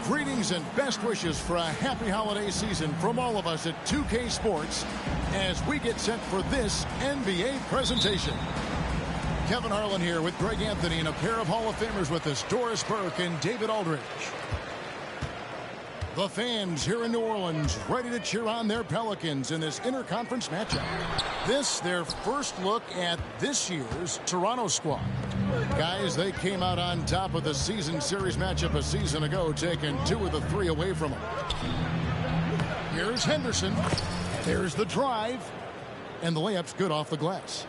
Greetings and best wishes for a happy holiday season from all of us at 2K Sports as we get set for this NBA presentation. Kevin Harlan here with Greg Anthony and a pair of Hall of Famers with us, Doris Burke and David Aldridge. The fans here in New Orleans ready to cheer on their Pelicans in this interconference matchup. This, their first look at this year's Toronto squad. Guys, they came out on top of the season series matchup a season ago, taking 2 of the 3 away from them. Here's Henderson. There's the drive. And the layup's good off the glass.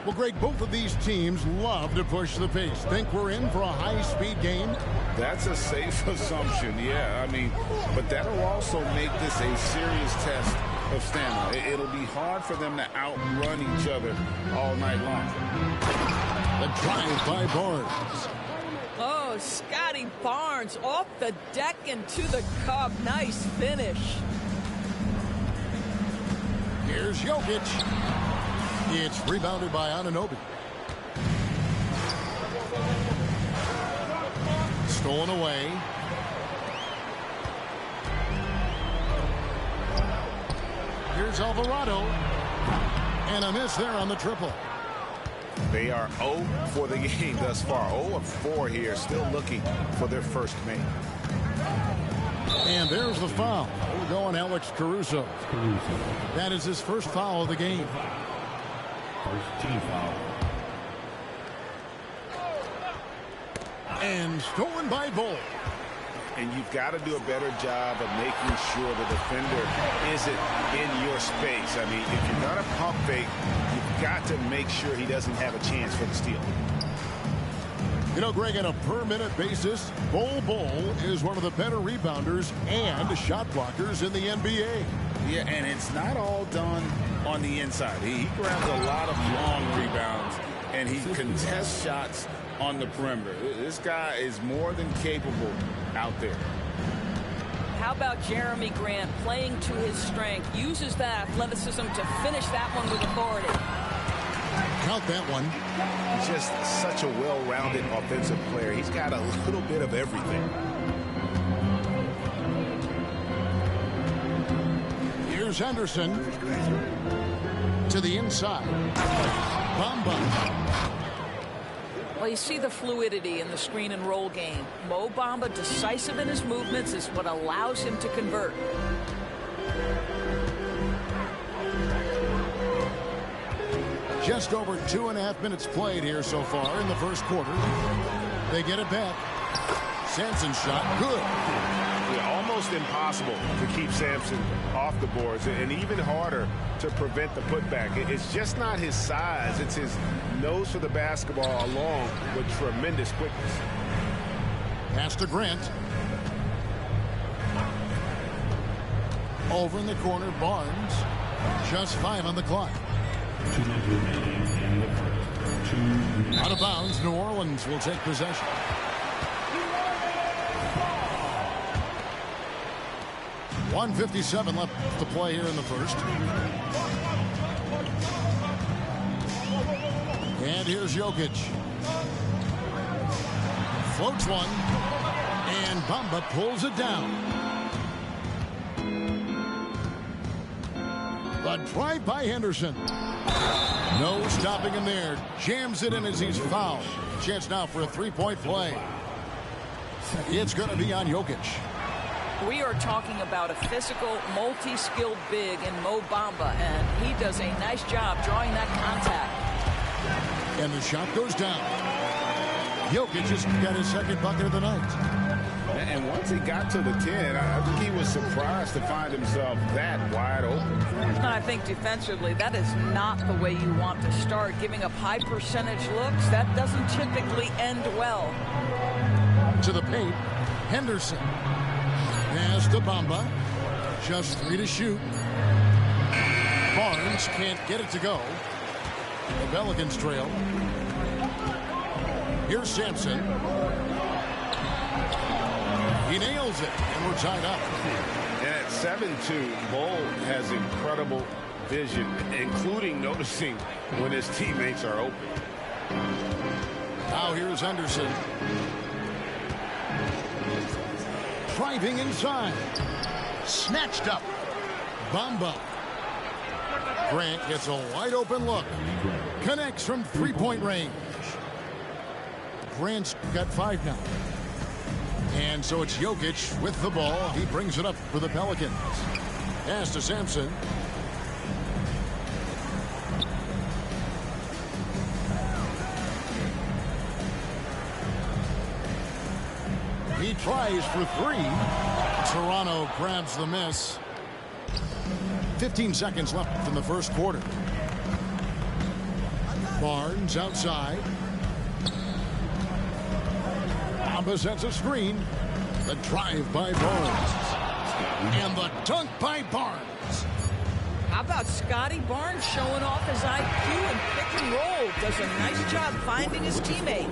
Well, Greg, both of these teams love to push the pace. Think we're in for a high-speed game? That's a safe assumption, yeah. I mean, but that'll also make this a serious test of stamina. It'll be hard for them to outrun each other all night long. The drive by Barnes. Oh, Scotty Barnes off the deck and to the cup. Nice finish. Here's Jokic. It's rebounded by Anunoby. Stolen away. Here's Alvarado. And a miss there on the triple. They are 0 for the game thus far. 0 of 4 here, still looking for their first make. And there's the foul. We're going Alex Caruso. That is his first foul of the game. First team foul. And stolen by Bull. And you've got to do a better job of making sure the defender isn't in your space. I mean, if you're going to pump fake, you've got to make sure he doesn't have a chance for the steal. You know, Greg, on a per-minute basis, Bull is one of the better rebounders and shot blockers in the NBA. Yeah, and it's not all done on the inside. He grabs a lot of long rebounds, and he contests shots on the perimeter. This guy is more than capable out there. How about Jeremy Grant playing to his strength, uses that athleticism to finish that one with authority. Count that one. He's just such a well-rounded offensive player. He's got a little bit of everything. Here's Henderson to the inside. Bamba. Well, you see the fluidity in the screen and roll game. Mo Bamba, decisive in his movements, is what allows him to convert. Just over 2.5 minutes played here so far in the first quarter. They get it back. Sampson's shot, good. Yeah, almost impossible to keep Sampson off the boards, and even harder to prevent the putback. It's just not his size. It's his nose for the basketball along with tremendous quickness. Pass to Grant. Over in the corner, Barnes. Just 5 on the clock. 2 minutes remaining in the first. Out of bounds, New Orleans will take possession. .157 left to play here in the first. And here's Jokic. Floats one. And Bamba pulls it down. The drive by Henderson. No stopping him there. Jams it in as he's fouled. Chance now for a three-point play. It's going to be on Jokic. We are talking about a physical, multi-skilled big in Mo Bamba, and he does a nice job drawing that contact. And the shot goes down. Jokic just got his second bucket of the night. And once he got to the 10, I think he was surprised to find himself that wide open. I think defensively, that is not the way you want to start. Giving up high percentage looks, that doesn't typically end well. To the paint, Henderson. Pass to Bamba. Just 3 to shoot. Barnes can't get it to go. The Pelicans trail. Here's Sampson. He nails it, and we're tied up. And at 7-2, Bull has incredible vision, including noticing when his teammates are open. Now here's Henderson. Driving inside. Snatched up. Bamba. Grant gets a wide open look. Connects from three-point range. Grant's got 5 now. And so it's Jokic with the ball. He brings it up for the Pelicans. Pass to Sampson. He tries for 3. Toronto grabs the miss. 15 seconds left in the first quarter. Barnes outside. Bamba sets a screen. The drive by Barnes. And the dunk by Barnes. How about Scotty Barnes showing off his IQ and pick and roll? Does a nice job finding his teammate.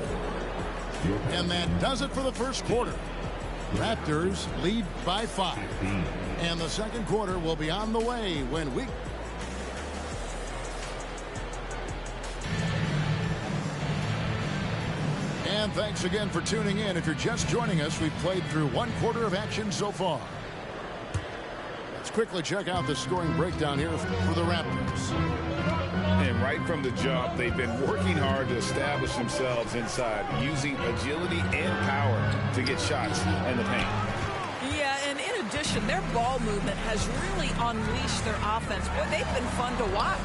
And that does it for the first quarter. Raptors lead by 5. And the second quarter will be on the way when we... And thanks again for tuning in. If you're just joining us, we've played through 1 quarter of action so far. Let's quickly check out the scoring breakdown here for the Raptors. And right from the jump, they've been working hard to establish themselves inside, using agility and power to get shots in the paint. Yeah, and in addition, their ball movement has really unleashed their offense. Boy, they've been fun to watch.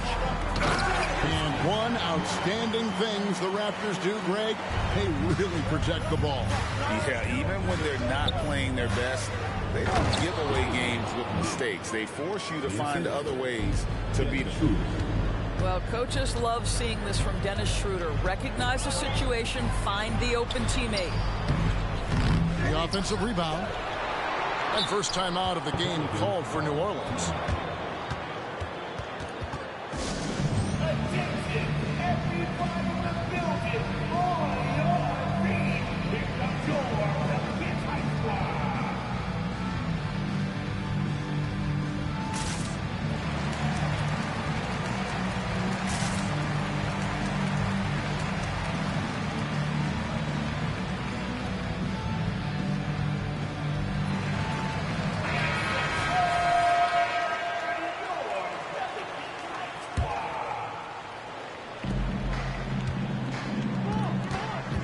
And one outstanding thing the Raptors do, Greg, they really protect the ball. Yeah, even when they're not playing their best, they don't give away games with mistakes. They force you to find other ways to beat them. Well, coaches love seeing this from Dennis Schroeder. Recognize the situation, find the open teammate. The offensive rebound. And first time out of the game called for New Orleans.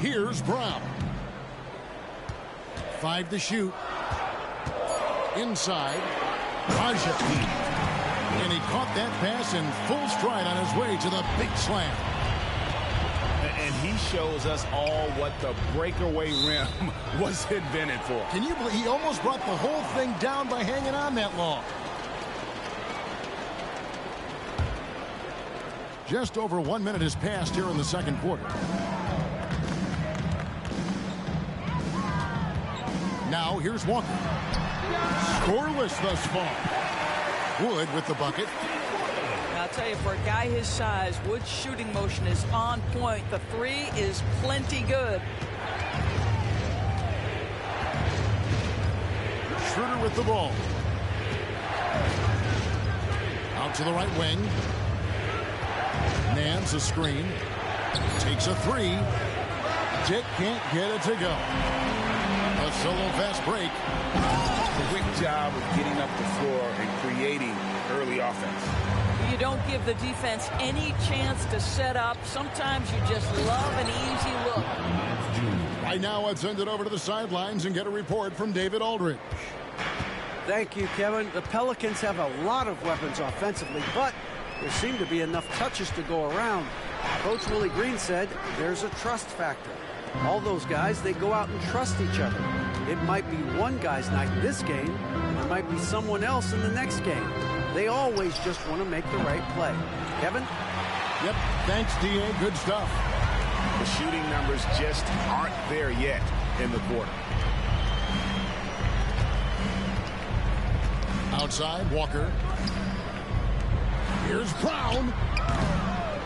Here's Brown. 5 to shoot. Inside. Raja. And he caught that pass in full stride on his way to the big slam. And he shows us all what the breakaway rim was invented for. Can you believe he almost brought the whole thing down by hanging on that long? Just over 1 minute has passed here in the second quarter. Now here's Walker. Scoreless thus far. Wood with the bucket. I'll tell you, for a guy his size, Wood's shooting motion is on point. The three is plenty good. Schroeder with the ball. Out to the right wing. Nance a screen. Takes a three. Dick can't get it to go. A solo fast break. Quick job of getting up the floor and creating early offense. You don't give the defense any chance to set up. Sometimes you just love an easy look. Right now, let's send it over to the sidelines and get a report from David Aldridge. Thank you, Kevin. The Pelicans have a lot of weapons offensively, but there seem to be enough touches to go around. Coach Willie Green said there's a trust factor. All those guys, they go out and trust each other. It might be one guy's night in this game, and there might be someone else in the next game. They always just want to make the right play. Kevin? Yep, thanks, D.A. Good stuff. The shooting numbers just aren't there yet in the quarter. Outside, Walker. Here's Brown.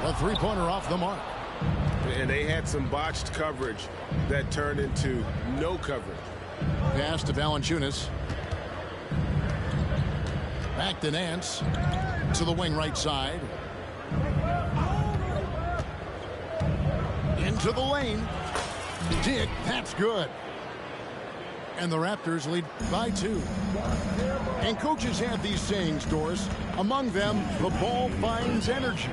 A three-pointer off the mark. And they had some botched coverage that turned into no coverage. Pass to Valanciunas. Back to Nance. To the wing right side. Into the lane. Dick, that's good. And the Raptors lead by 2. And coaches have these sayings, Doris. Among them, the ball finds energy.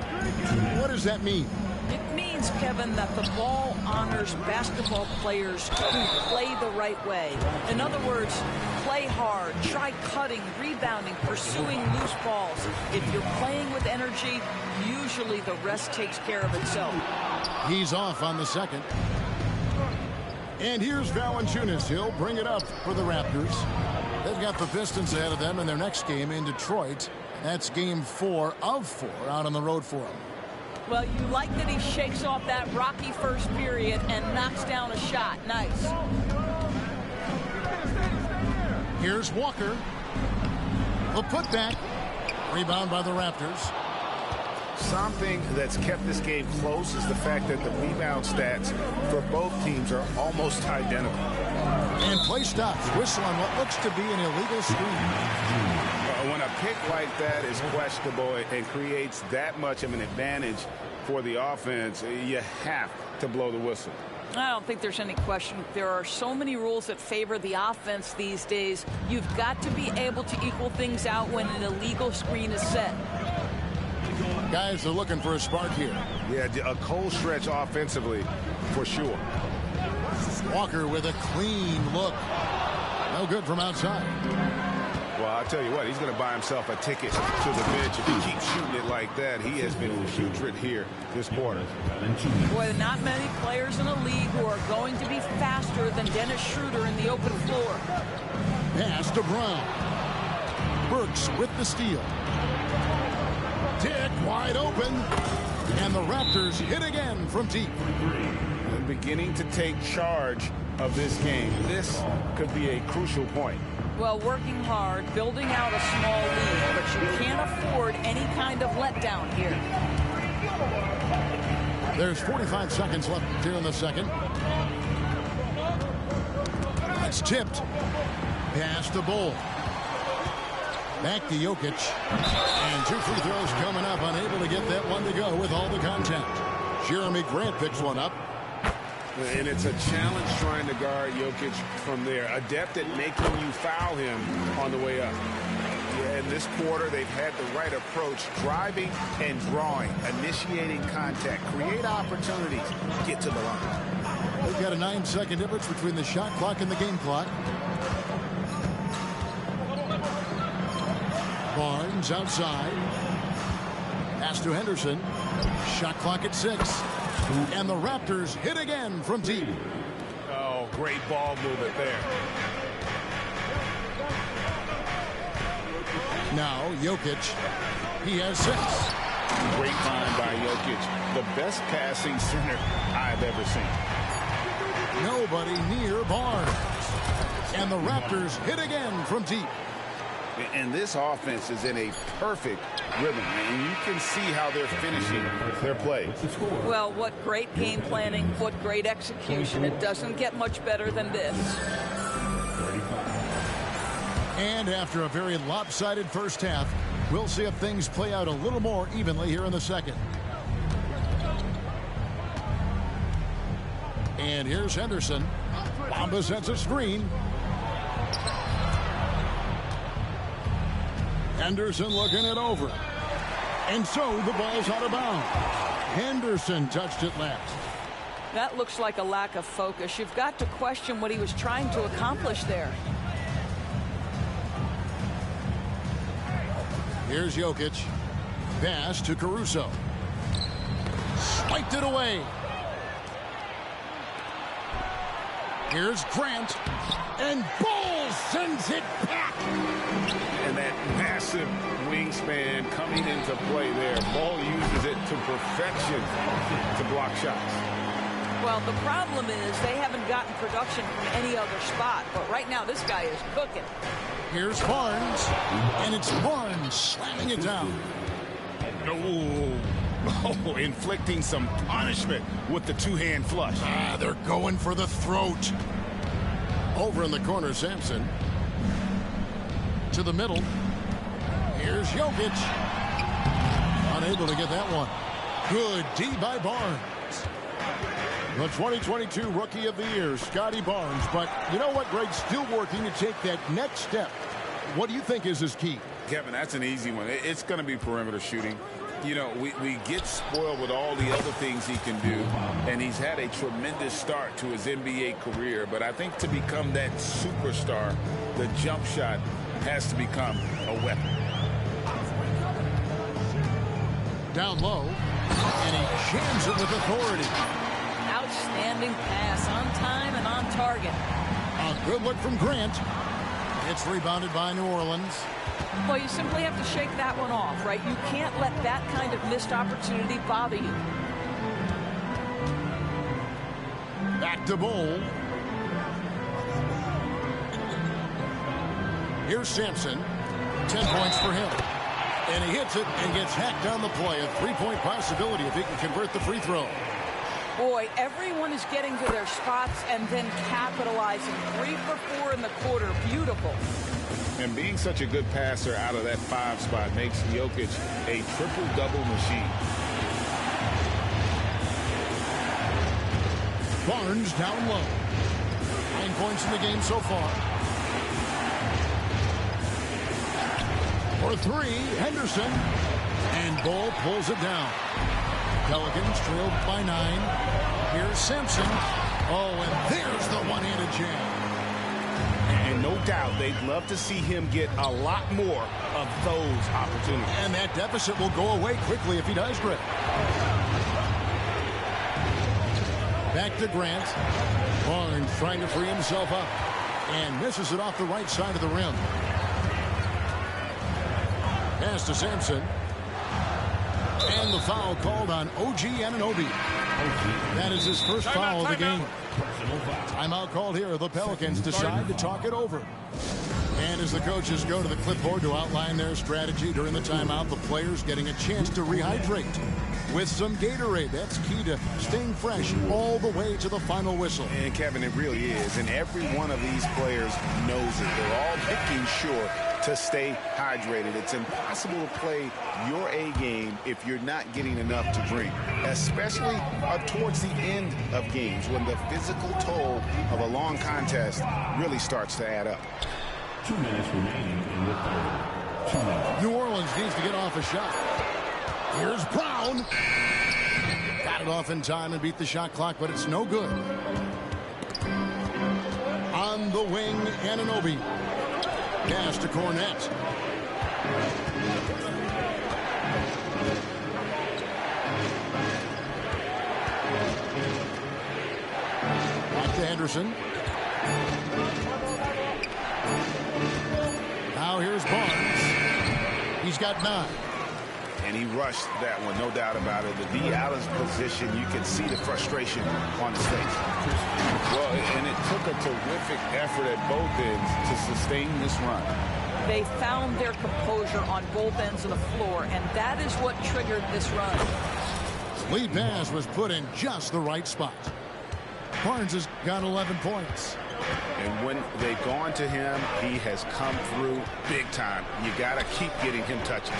What does that mean? It means, Kevin, that the ball honors basketball players who play the right way. In other words, play hard, try cutting, rebounding, pursuing loose balls. If you're playing with energy, usually the rest takes care of itself. He's off on the second. And here's Valanciunas. He'll bring it up for the Raptors. They've got the Pistons ahead of them in their next game in Detroit. That's game 4 of 4 out on the road for them. Well, you like that he shakes off that rocky first period and knocks down a shot. Nice. Here's Walker. The putback. Rebound by the Raptors. Something that's kept this game close is the fact that the rebound stats for both teams are almost identical. And play stops. Whistle on what looks to be an illegal screen. When a pick like that is questionable and creates that much of an advantage for the offense, you have to blow the whistle. I don't think there's any question. There are so many rules that favor the offense these days. You've got to be able to equal things out when an illegal screen is set. Guys are looking for a spark here. Yeah, a cold stretch offensively for sure. Walker with a clean look. No good from outside. Well, I'll tell you what, he's going to buy himself a ticket to the bench if he keeps shooting it like that. He has been putrid here this quarter. Boy, not many players in the league who are going to be faster than Dennis Schroeder in the open floor. Pass to Brown. Burks with the steal. Dick wide open. And the Raptors hit again from deep. And beginning to take charge of this game. This could be a crucial point. Well, working hard, building out a small lead, but you can't afford any kind of letdown here. There's 45 seconds left here in the second. It's tipped. Pass to Bull. Back to Jokic. And 2 free throws coming up. Unable to get that one to go with all the contact. Jeremy Grant picks one up. And it's a challenge trying to guard Jokic from there. Adept at making you foul him on the way up. Yeah, in this quarter, they've had the right approach. Driving and drawing. Initiating contact. Create opportunities. Get to the line. They've got a 9-second difference between the shot clock and the game clock. Barnes outside. Pass to Henderson. Shot clock at 6. And the Raptors hit again from deep. Oh, great ball movement there. Now Jokic. He has 6. Great find by Jokic. The best passing center I've ever seen. Nobody near Barnes. And the Raptors hit again from deep. And this offense is in a perfect rhythm, and you can see how they're finishing their play. Well, what great game planning, what great execution. It doesn't get much better than this. And after a very lopsided first half, we'll see if things play out a little more evenly here in the second. And here's Henderson. Bamba sets a screen. Henderson looking it over. And so the ball's out of bounds. Henderson touched it last. That looks like a lack of focus. You've got to question what he was trying to accomplish there. Here's Jokic. Pass to Caruso. Swiped it away. Here's Grant. And Ball sends it back. And that massive wingspan coming into play there. Ball uses it to perfection to block shots. Well, the problem is they haven't gotten production from any other spot. But right now, this guy is cooking. Here's Barnes. And it's Barnes slamming it down. Oh, inflicting some punishment with the two-hand flush. They're going for the throat. Over in the corner, Sampson. To the middle. Here's Jokic. Unable to get that one. Good D by Barnes. The 2022 Rookie of the Year, Scotty Barnes. But you know what, Greg? Still working to take that next step. What do you think is his key? Kevin, that's an easy one. It's going to be perimeter shooting. You know, we get spoiled with all the other things he can do, and he's had a tremendous start to his NBA career. But I think to become that superstar, the jump shot has to become a weapon. Down low, and he jams it with authority. Outstanding pass, on time and on target. A good look from Grant. It's rebounded by New Orleans. Well, you simply have to shake that one off, right? You can't let that kind of missed opportunity bother you. Back to Bull. Here's Sampson. 10 points for him. And he hits it and gets hacked on the play. A three-point possibility if he can convert the free throw. Boy, everyone is getting to their spots and then capitalizing. 3 for 4 in the quarter. Beautiful. And being such a good passer out of that 5 spot makes Jokic a triple-double machine. Barnes down low. 9 points in the game so far. For 3, Henderson. And Bull pulls it down. Pelicans trailed by 9. Here's Simpson. Oh, and there's the one-handed jam. And no doubt they'd love to see him get a lot more of those opportunities. And that deficit will go away quickly if he does, Greg. Back to Grant. Barnes trying to free himself up. And misses it off the right side of the rim. Pass to Sampson. And the foul called on OG Anunoby. That is his first foul of the game. Timeout called here. The Pelicans decide to talk it over. And as the coaches go to the clipboard to outline their strategy during the timeout, the players getting a chance to rehydrate with some Gatorade. That's key to staying fresh all the way to the final whistle. And Kevin, it really is. And every one of these players knows it. They're all making sure to stay hydrated. It's impossible to play your A game if you're not getting enough to drink, especially towards the end of games when the physical toll of a long contest really starts to add up. 2 minutes remaining in the third. 2 minutes. New Orleans needs to get off a shot. Here's Brown. Got it off in time and beat the shot clock, but it's no good. On the wing, Anunoby. Pass to Cornette. Henderson. Now here's Barnes. He's got 9. And he rushed that one, no doubt about it. The D out of position, you can see the frustration on his face. Well, and it took a terrific effort at both ends to sustain this run. They found their composure on both ends of the floor, and that is what triggered this run. Lead pass was put in just the right spot. Barnes has got 11 points. And when they've gone to him, he has come through big time. You got to keep getting him touches.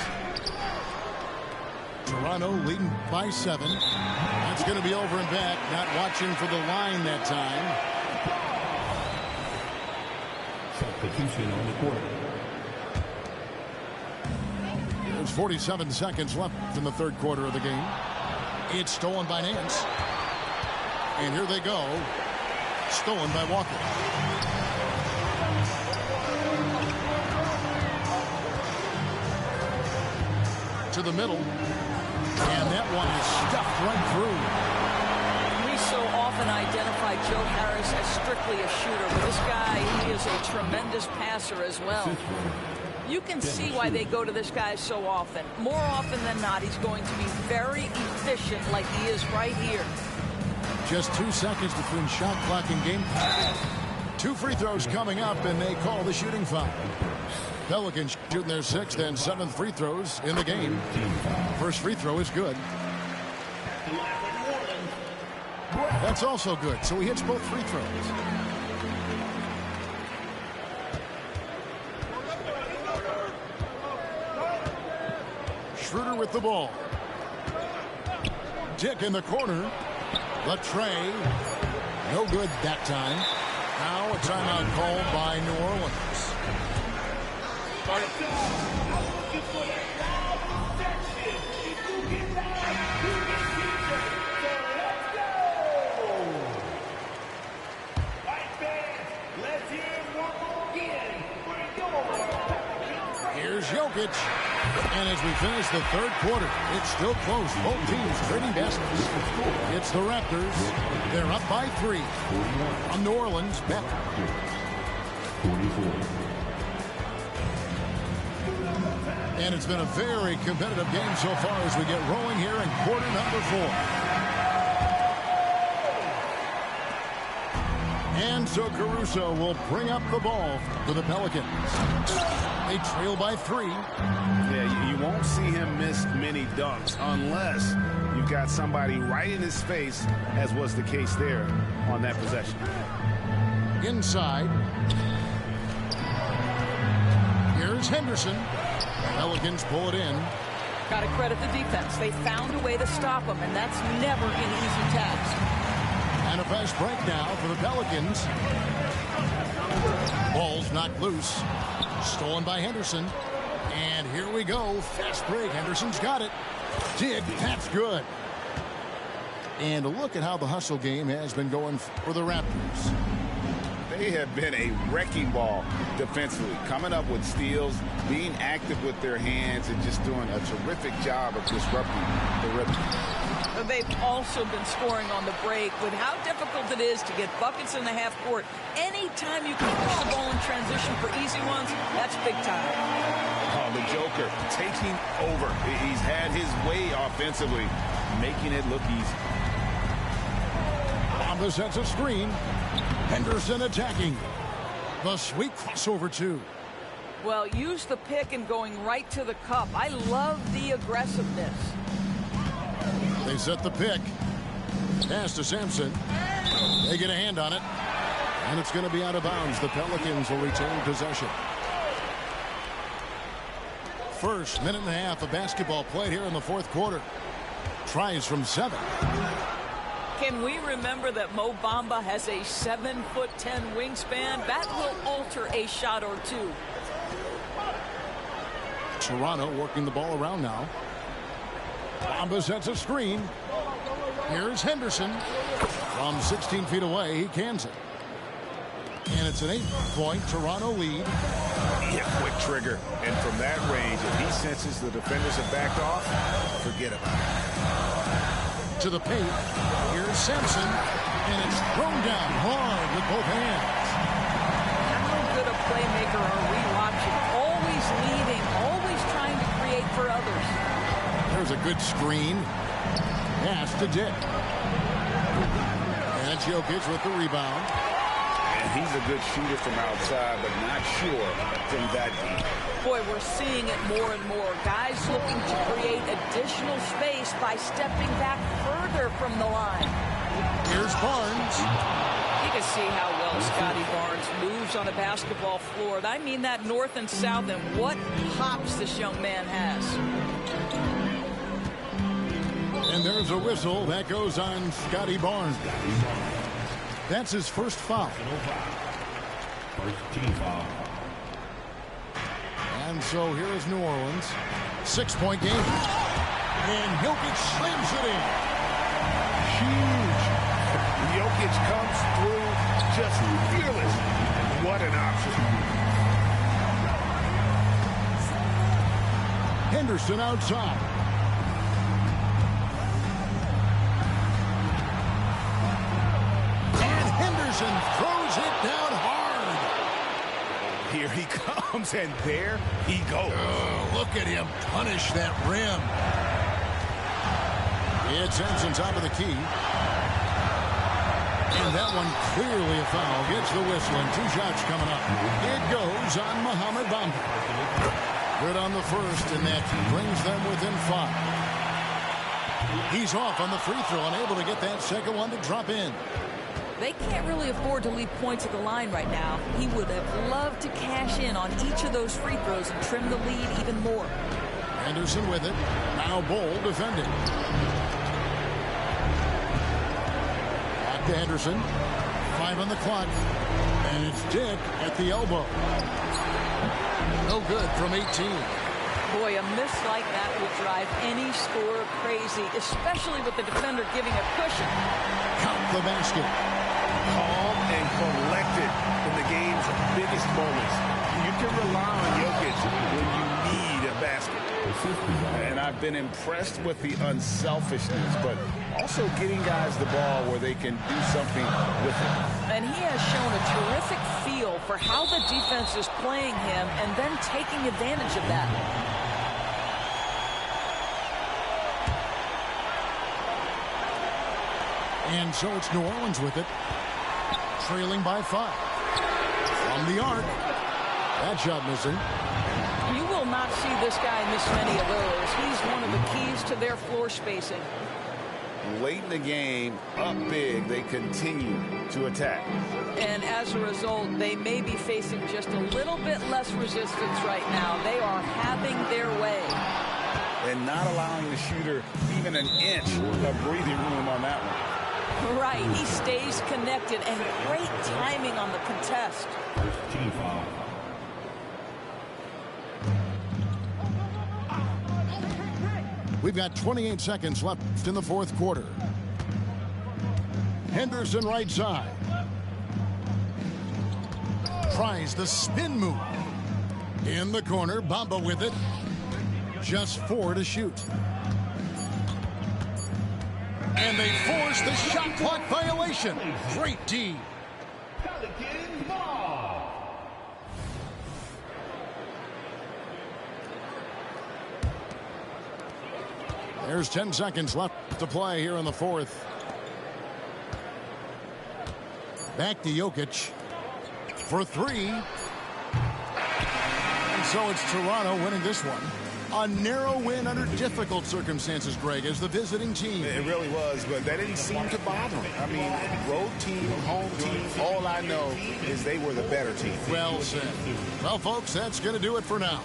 Toronto leading by 7. That's going to be over and back. Not watching for the line that time. Substitution on the court. There's 47 seconds left in the third quarter of the game. It's stolen by Nance. And here they go. Stolen by Walker. To the middle. And that one is stuffed right through. We so often identify Joe Harris as strictly a shooter, but this guy, he is a tremendous passer as well. You can see why they go to this guy so often. More often than not, he's going to be very efficient like he is right here. Just 2 seconds between shot clock and game. 2 free throws coming up, and they call the shooting foul. Pelicans shooting their 6th and 7th free throws in the game. First free throw is good. That's also good, so he hits both free throws. Schroeder with the ball. Dick in the corner. Latrey. No good that time. Now a timeout called by New Orleans. Here's Jokic. And as we finish the third quarter, it's still close. Both teams trading baskets. It's the Raptors. They're up by 3. On New Orleans, Beck. 44. And it's been a very competitive game so far as we get rolling here in quarter number 4. And so Caruso will bring up the ball for the Pelicans. They trail by 3. Yeah, you won't see him miss many dunks unless you've got somebody right in his face, as was the case there on that possession. Inside. Here's Henderson. Pelicans pull it in. Got to credit the defense. They found a way to stop him, and that's never an easy task. And a fast break now for the Pelicans. Ball's knocked loose. Stolen by Henderson. And here we go. Fast break. Henderson's got it. Dig. That's good. And look at how the hustle game has been going for the Raptors. They have been a wrecking ball defensively, coming up with steals, being active with their hands, and just doing a terrific job of disrupting the rhythm. They've also been scoring on the break. With how difficult it is to get buckets in the half court, anytime you can push the ball in transition for easy ones, that's big time. Oh, the Joker taking over. He's had his way offensively, making it look easy. Bamba sets a screen. Henderson attacking. The sweet crossover, too. Well, use the pick and going right to the cup. I love the aggressiveness. They set the pick. Pass to Sampson. They get a hand on it. And it's going to be out of bounds. The Pelicans will retain possession. First minute and a half of basketball played here in the fourth quarter. Tries from 7. Can we remember that Mo Bamba has a 7'10" wingspan? That will alter a shot or two. Toronto working the ball around now. Bamba sets a screen. Here's Henderson. From 16 feet away, he cans it. And it's an 8-point Toronto lead. Yeah, quick trigger. And from that range, if he senses the defenders have backed off, forget about it. To the paint. Here's Sampson. And it's thrown down hard with both hands. How good a playmaker are we watching? Always leading, always trying to create for others. There's a good screen. Pass to Dick. And it's Jokic with the rebound. And he's a good shooter from outside, but not sure from that deep. Boy, we're seeing it more and more. Guys looking to create additional space by stepping back further from the line. Here's Barnes. You can see how well Scotty Barnes moves on a basketball floor. I mean that north and south, and what hops this young man has. And there's a whistle that goes on Scotty Barnes. That's his first foul. First team foul. And so here is New Orleans. 6-point game. And Jokic slams it in. Huge. Jokic comes through just fearless. What an option. Henderson outside. And Henderson throws it down hard. Here he comes, and there he goes. Oh, look at him punish that rim. It's Sampson top of the key. And that one clearly a foul. Gets the whistle, and 2 shots coming up. It goes on Mohamed Bamba. Good on the first, and that brings them within 5. He's off on the free throw, unable to get that second one to drop in. They can't really afford to leave points at the line right now. He would have loved to cash in on each of those free throws and trim the lead even more. Henderson with it. Now Bol defending. Back to Henderson. 5 on the clock. And it's Dick at the elbow. No good from 18. Boy, a miss like that would drive any scorer crazy, especially with the defender giving a cushion. Count the basket. Calm and collected in the game's biggest moments. You can rely on Jokic when you need a basket. And I've been impressed with the unselfishness, but also getting guys the ball where they can do something with it. And he has shown a terrific feel for how the defense is playing him and then taking advantage of that. And so it's New Orleans with it. Trailing by 5. From the arc. That shot missing. You will not see this guy miss many of those. He's one of the keys to their floor spacing. Late in the game, up big, they continue to attack. And as a result, they may be facing just a little bit less resistance right now. They are having their way. And not allowing the shooter even an inch of breathing room on that one. Right, he stays connected, and great timing on the contest. First team foul. We've got 28 seconds left in the 4th quarter. Henderson right side. Tries the spin move. In the corner, Bamba with it. Just 4 to shoot. And they force the shot clock violation. Great D. Pelicans ball. There's 10 seconds left to play here in the 4th. Back to Jokic for 3. And so it's Toronto winning this one. A narrow win under difficult circumstances, Greg, as the visiting team. It really was, but that didn't seem to bother them. I mean, road team, home team, all I know is they were the better team. Well said. Well, folks, that's going to do it for now.